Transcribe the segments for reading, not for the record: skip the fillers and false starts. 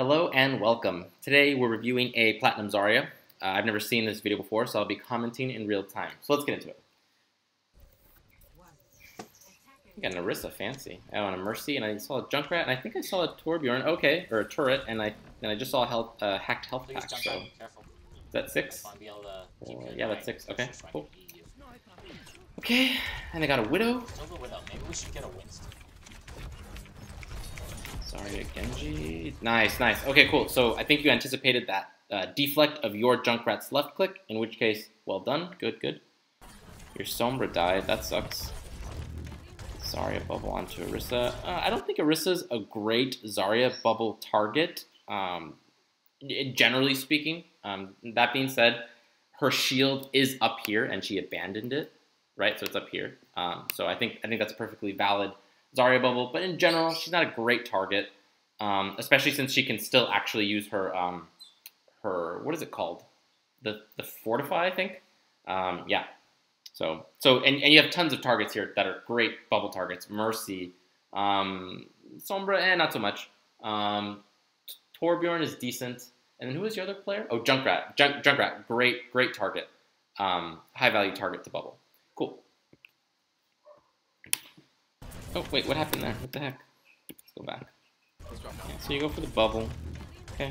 Hello and welcome. Today we're reviewing a Platinum Zarya. I've never seen this video before, so I'll be commenting in real time. So let's get into it. I got an Orisa, fancy. I want a Mercy, and I saw a Junkrat, and I think I saw a Torbjorn, okay, or a turret, and I just saw a hacked health pack. So is that 6? Yeah, that's 6. Okay, cool. Okay, and I got a Widow. Maybe we should get a Winston. Sorry, Genji. Nice, nice. Okay, cool. So I think you anticipated that deflect of your Junkrat's left click, in which case, well done. Good, good. Your Sombra died. That sucks. Zarya bubble onto Orisa. I don't think Orisa's a great Zarya bubble target, generally speaking. That being said, her shield is up here, and she abandoned it, right? So it's up here. So I think that's a perfectly valid Zarya bubble, but in general, she's not a great target, especially since she can still actually use her her, what is it called? The Fortify, I think. Yeah. So and you have tons of targets here that are great bubble targets. Mercy, Sombra, not so much. Torbjorn is decent. And then who is your other player? Oh, Junkrat. Junkrat, great target. High value target to bubble. Cool. Oh, wait, what happened there? What the heck? Let's go back. Yeah, so you go for the bubble. Okay.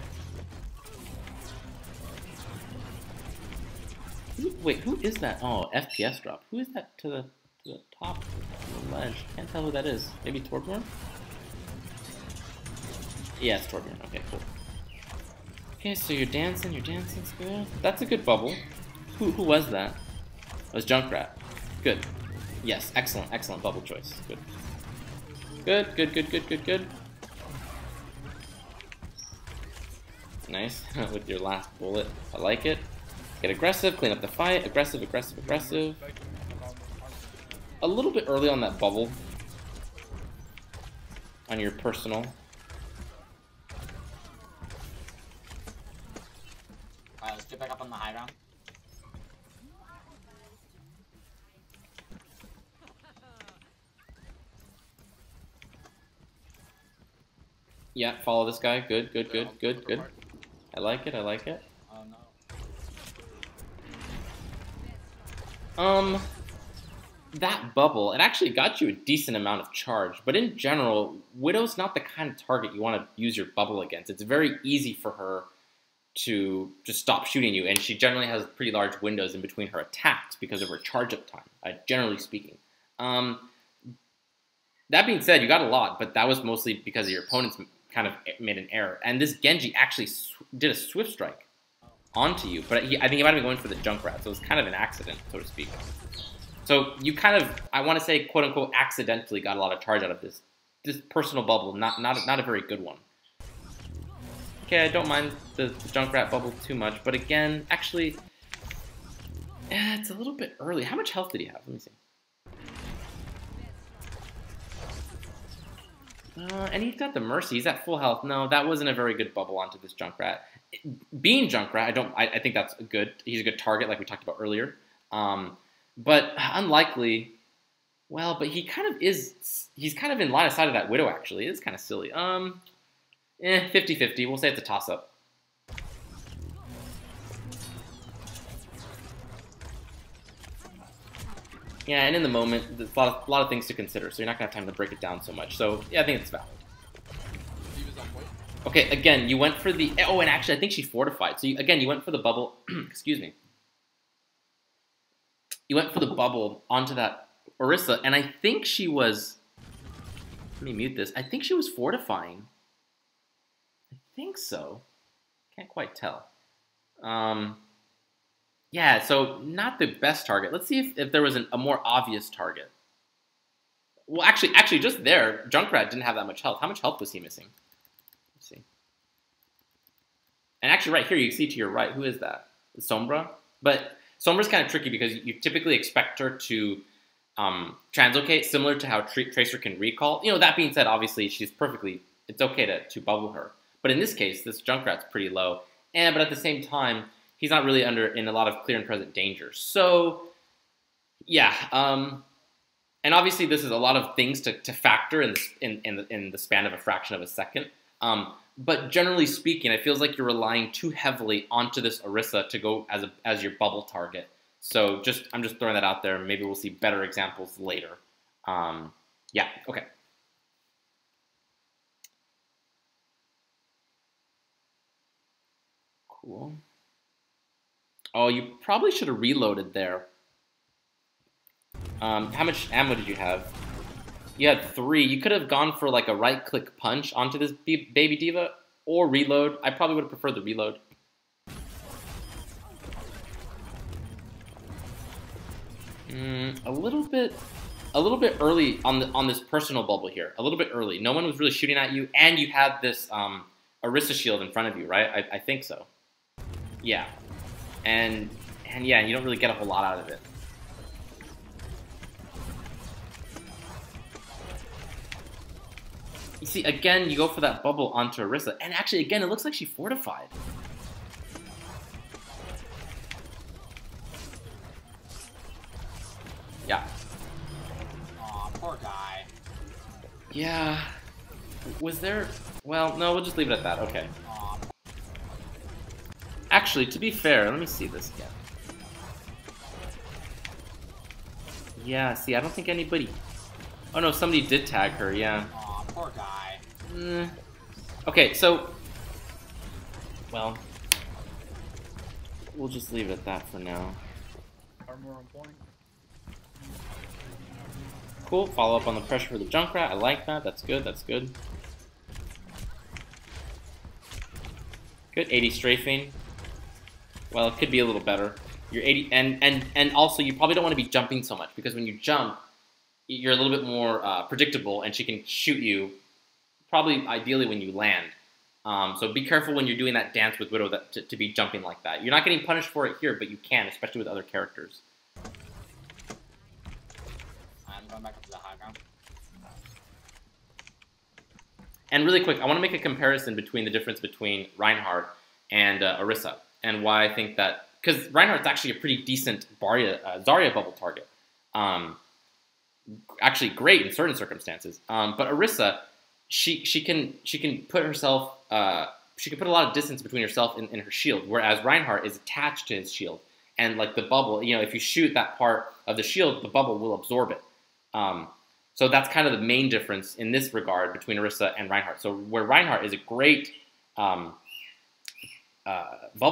Wait, who is that? Oh, FPS drop. Who is that to the top of the ledge? Can't tell who that is. Maybe Torbjorn? Yeah, it's Torbjorn. Okay, cool. Okay, so you're dancing's good. That's a good bubble. Who was that? It was Junkrat. Good. Yes, excellent bubble choice. Good. Good. Nice, with your last bullet. I like it. Get aggressive, clean up the fight. Aggressive. A little bit early on that bubble. On your personal. Alright, let's get back up on the high ground. Yeah, follow this guy. Good. I like it. Oh no. That bubble, it actually got you a decent amount of charge, but in general, Widow's not the kind of target you want to use your bubble against. It's very easy for her to just stop shooting you, and she generally has pretty large windows in between her attacks because of her charge up time, generally speaking. That being said, you got a lot, but that was mostly because of your opponent's kind of made an error. And this Genji actually did a Swift Strike onto you, but I think he might have been going for the Junkrat, so it was kind of an accident, so to speak. So you kind of, I want to say, quote unquote, accidentally got a lot of charge out of this personal bubble, not a very good one. Okay, I don't mind the Junkrat bubble too much, but again, actually, it's a little bit early. How much health did he have? Let me see. And he's got the Mercy. He's at full health. No, that wasn't a very good bubble onto this Junkrat. Being Junkrat, I think that's good. He's a good target, like we talked about earlier. But unlikely. Well, but he kind of is. He's kind of in line of sight of that Widow. Actually, it's kind of silly. 50-50. We'll say it's a toss-up. Yeah, and in the moment, there's a lot of things to consider, so you're not going to have time to break it down so much. So, yeah, I think it's valid. Okay, again, you went for the... Oh, and actually, I think she fortified. So, again, you went for the bubble... Excuse me. You went for the bubble onto that Orisa, and I think she was... Let me mute this. I think she was fortifying. I think so. Can't quite tell. Yeah, so not the best target. Let's see if there was a more obvious target. Well, actually, just there, Junkrat didn't have that much health. How much health was he missing? Let's see. And actually, right here, you see to your right, who is that? Sombra? But Sombra's kind of tricky because you typically expect her to translocate, similar to how Tracer can recall. You know, that being said, obviously, it's okay to bubble her. But in this case, this Junkrat's pretty low. But at the same time, he's not really in a lot of clear and present danger. So, yeah. And obviously, this is a lot of things to factor in the span of a fraction of a second. But generally speaking, it feels like you're relying too heavily onto this Orisa to go as your bubble target. So I'm just throwing that out there. Maybe we'll see better examples later. Yeah, okay. Cool. Oh, you probably should have reloaded there. How much ammo did you have? You had 3. You could have gone for like a right-click punch onto this baby diva or reload. I probably would have preferred the reload. A little bit early on this personal bubble here. A little bit early. No one was really shooting at you, and you had this Orisa shield in front of you, right? I think so. Yeah, and yeah, you don't really get a whole lot out of it. You see, again, you go for that bubble onto Orisa, and actually, again, it looks like she fortified. Yeah. Aw, poor guy. Yeah. Was there... Well, no, we'll just leave it at that. Okay. Aw. Actually, to be fair, let me see this again. Yeah, see, I don't think anybody... Oh, no, somebody did tag her, yeah. Aw, poor guy. Okay, so... Well... We'll just leave it at that for now. Armor on point. Cool, follow up on the pressure for the Junkrat. I like that. That's good, that's good. Good, 80 strafing. Well, it could be a little better. You're 80, and also you probably don't want to be jumping so much, because when you jump, you're a little bit more predictable, and she can shoot you, probably ideally when you land. So be careful when you're doing that dance with Widow to be jumping like that. You're not getting punished for it here, but you can, especially with other characters. I'm going back up to the high ground. And really quick, I want to make a comparison between the difference between Reinhardt and Orisa, and why I think that, because Reinhardt's actually a pretty decent Zarya bubble target. Actually great in certain circumstances. But Orisa, she can put herself, she can put a lot of distance between herself and her shield, whereas Reinhardt is attached to his shield. And like the bubble, you know, if you shoot that part of the shield, the bubble will absorb it. So that's kind of the main difference in this regard between Orisa and Reinhardt. So where Reinhardt is a great bubble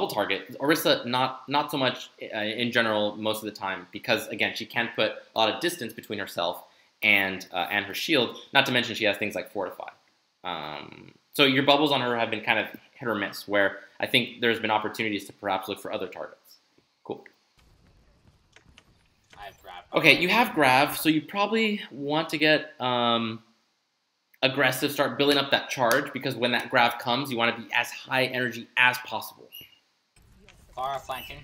target, Orisa not so much in general most of the time, because again she can put a lot of distance between herself and her shield. Not to mention she has things like Fortify. So your bubbles on her have been kind of hit or miss, where I think there's been opportunities to perhaps look for other targets. Cool. I have grab. Okay, you have Grav, so you probably want to get aggressive, start building up that charge, because when that Grav comes, you want to be as high energy as possible. Pharah flanking.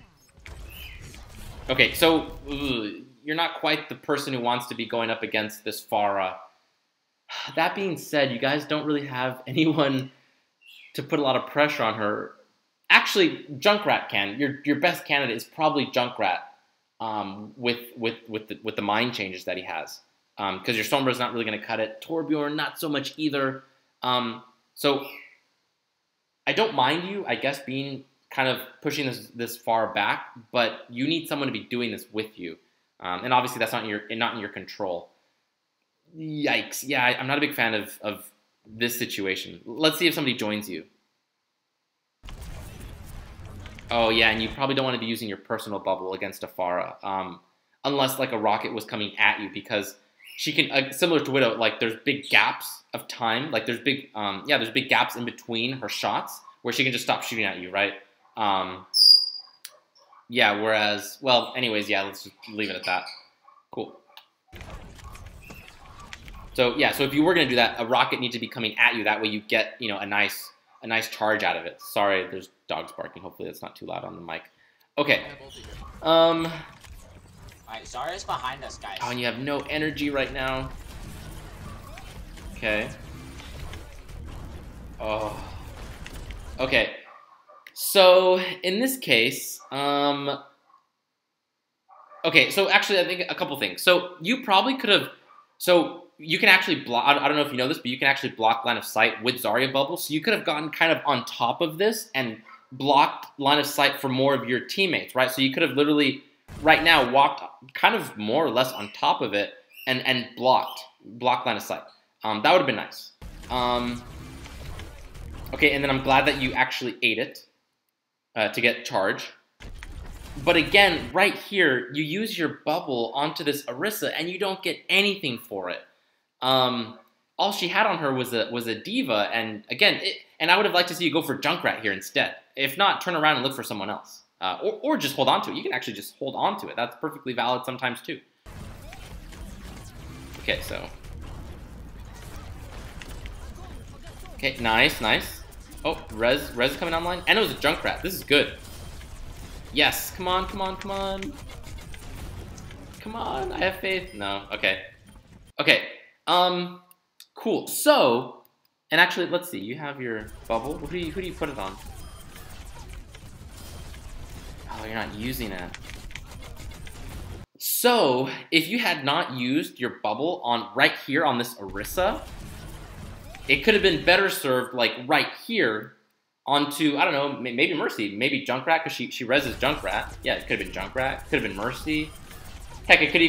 Okay, so you're not quite the person who wants to be going up against this Pharah. That being said, you guys don't really have anyone to put a lot of pressure on her. Actually, Junkrat can. Your best candidate is probably Junkrat, with the mind changes that he has. Because your Sombra's not really going to cut it. Torbjorn, not so much either. So I don't mind you, I guess, being kind of pushing this far back, but you need someone to be doing this with you. And obviously that's not in your control. Yikes. Yeah, I'm not a big fan of this situation. Let's see if somebody joins you. Oh yeah, and you probably don't want to be using your personal bubble against a Pharah, unless like a rocket was coming at you, because she can, similar to Widow, like there's big gaps of time, like there's big gaps in between her shots where she can just stop shooting at you, right? Yeah, whereas, well, anyways, yeah, let's just leave it at that. Cool. So yeah, so if you were gonna do that, a rocket needs to be coming at you. That way you get, you know, a nice charge out of it. Sorry, there's dogs barking. Hopefully that's not too loud on the mic. Okay. Alright, Zarya's behind us, guys. Oh, and you have no energy right now. Okay. Oh. Okay. So in this case, okay. So actually, I think a couple things. So you probably could have. So you can actually block. I don't know if you know this, but you can actually block line of sight with Zarya bubble. So you could have gotten kind of on top of this and blocked line of sight for more of your teammates, right? So you could have literally right now walked kind of more or less on top of it and blocked line of sight. That would have been nice. Okay, and then I'm glad that you actually ate it to get charge. But again, right here, you use your bubble onto this Orisa, and you don't get anything for it. All she had on her was a diva, and again, and I would have liked to see you go for Junkrat here instead. If not, turn around and look for someone else, or just hold on to it. You can actually just hold on to it. That's perfectly valid sometimes too. Okay, so okay, nice. Oh, Rez coming online, and it was a Junkrat. This is good. Yes, come on. Come on, I have faith. No, okay. Cool. So, and actually, let's see. You have your bubble. Who do you put it on? Oh, you're not using it. So, if you had not used your bubble on right here on this Orisa, it could have been better served like right here onto, I don't know, maybe Mercy, maybe Junkrat, because she reses Junkrat. Yeah, it could have been Junkrat, could have been Mercy. Heck, it could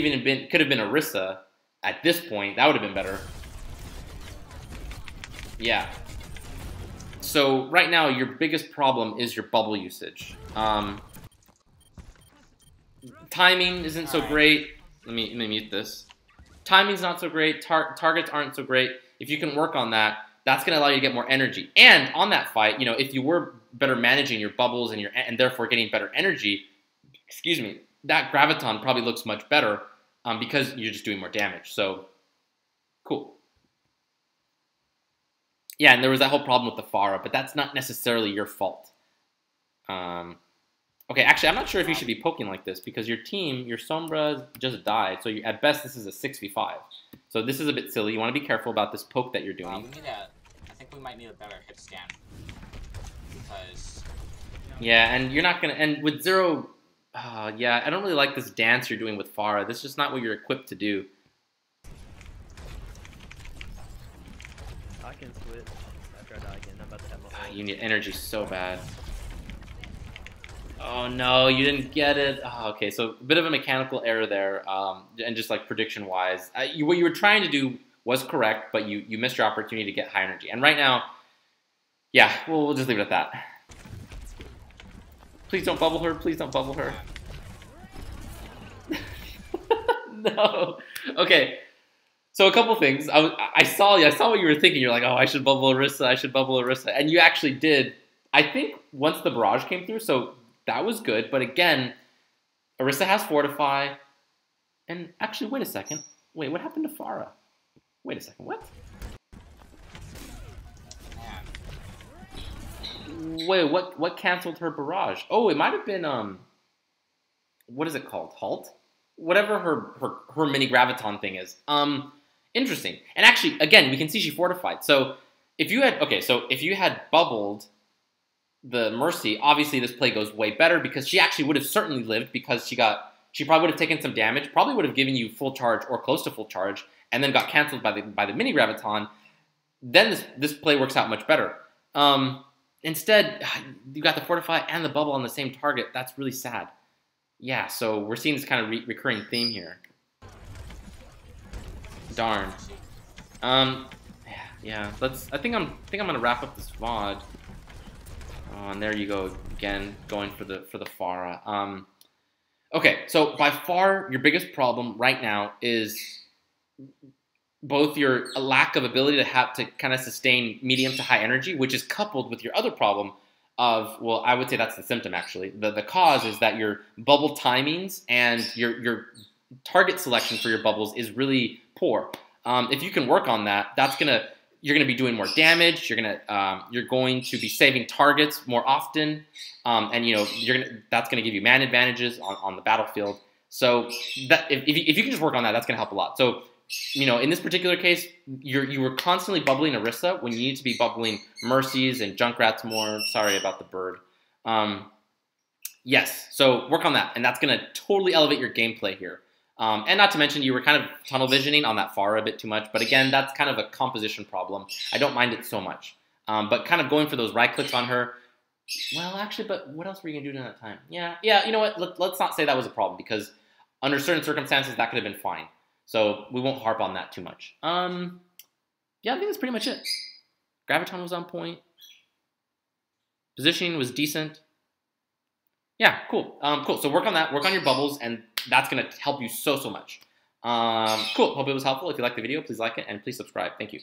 have been Orisa at this point. That would have been better. Yeah. So right now, your biggest problem is your bubble usage. Timing isn't so great. Let me mute this. Timing's not so great. Targets aren't so great. If you can work on that, that's going to allow you to get more energy. And on that fight, you know, if you were better managing your bubbles and therefore getting better energy, excuse me, that Graviton probably looks much better because you're just doing more damage. So, cool. Yeah, and there was that whole problem with the Pharah, but that's not necessarily your fault. Okay, actually, I'm not sure if you should be poking like this because your team, your Sombra just died. So at best, this is a 6v5. So this is a bit silly. You want to be careful about this poke that you're doing. I think we might need a better hit stand. Because... Yeah, and you're not going to... And with Zero... yeah, I don't really like this dance you're doing with Pharah. This is just not what you're equipped to do. I can switch after I die again. I'm about to have my You need energy so bad. Oh no, you didn't get it. Oh, okay, so a bit of a mechanical error there, and just like prediction-wise. What you were trying to do was correct, but you missed your opportunity to get high energy. And right now, yeah, we'll just leave it at that. Please don't bubble her. Please don't bubble her. No. Okay. So a couple things. I saw what you were thinking. You're like, oh, I should bubble Orisa. And you actually did. I think once the barrage came through, so that was good. But again, Orisa has Fortify. And actually, wait a second. Wait, what happened to Pharah? Wait a second, what? Wait, what canceled her barrage? Oh, it might have been, what is it called? Halt? Whatever her mini graviton thing is. Interesting. And actually, again, we can see she fortified. So if you had bubbled the Mercy, obviously this play goes way better because she actually would have certainly lived because she probably would have taken some damage, probably would have given you full charge or close to full charge, and then got canceled by the mini graviton. Then this play works out much better. Instead, you got the fortify and the bubble on the same target. That's really sad. Yeah, so we're seeing this kind of recurring theme here. Darn. Yeah. I think I'm gonna wrap up this VOD. Oh, and there you go again, going for the Pharah. Okay, so by far your biggest problem right now is both your lack of ability to kind of sustain medium to high energy, which is coupled with your other problem of, well, I would say that's the symptom actually. The cause is that your bubble timings and your target selection for your bubbles is really poor. If you can work on that, you're gonna be doing more damage. You're going to be saving targets more often, and that's gonna give you man advantages on the battlefield. So that if you can just work on that, that's gonna help a lot. So in this particular case, you were constantly bubbling Orisa when you need to be bubbling Mercies and Junkrats more. Sorry about the bird. Yes, so work on that, and that's gonna totally elevate your gameplay here. And not to mention, you were kind of tunnel visioning on that far a bit too much. But again, that's kind of a composition problem. I don't mind it so much. But kind of going for those right clicks on her. Well, actually, but what else were you going to do during that time? Yeah, you know what? Let's not say that was a problem, because under certain circumstances, that could have been fine. So we won't harp on that too much. Yeah, I think that's pretty much it. Graviton was on point. Positioning was decent. Yeah, cool. Cool. So work on that. Work on your bubbles, and that's going to help you so much. Cool. Hope it was helpful. If you liked the video, please like it, and please subscribe. Thank you.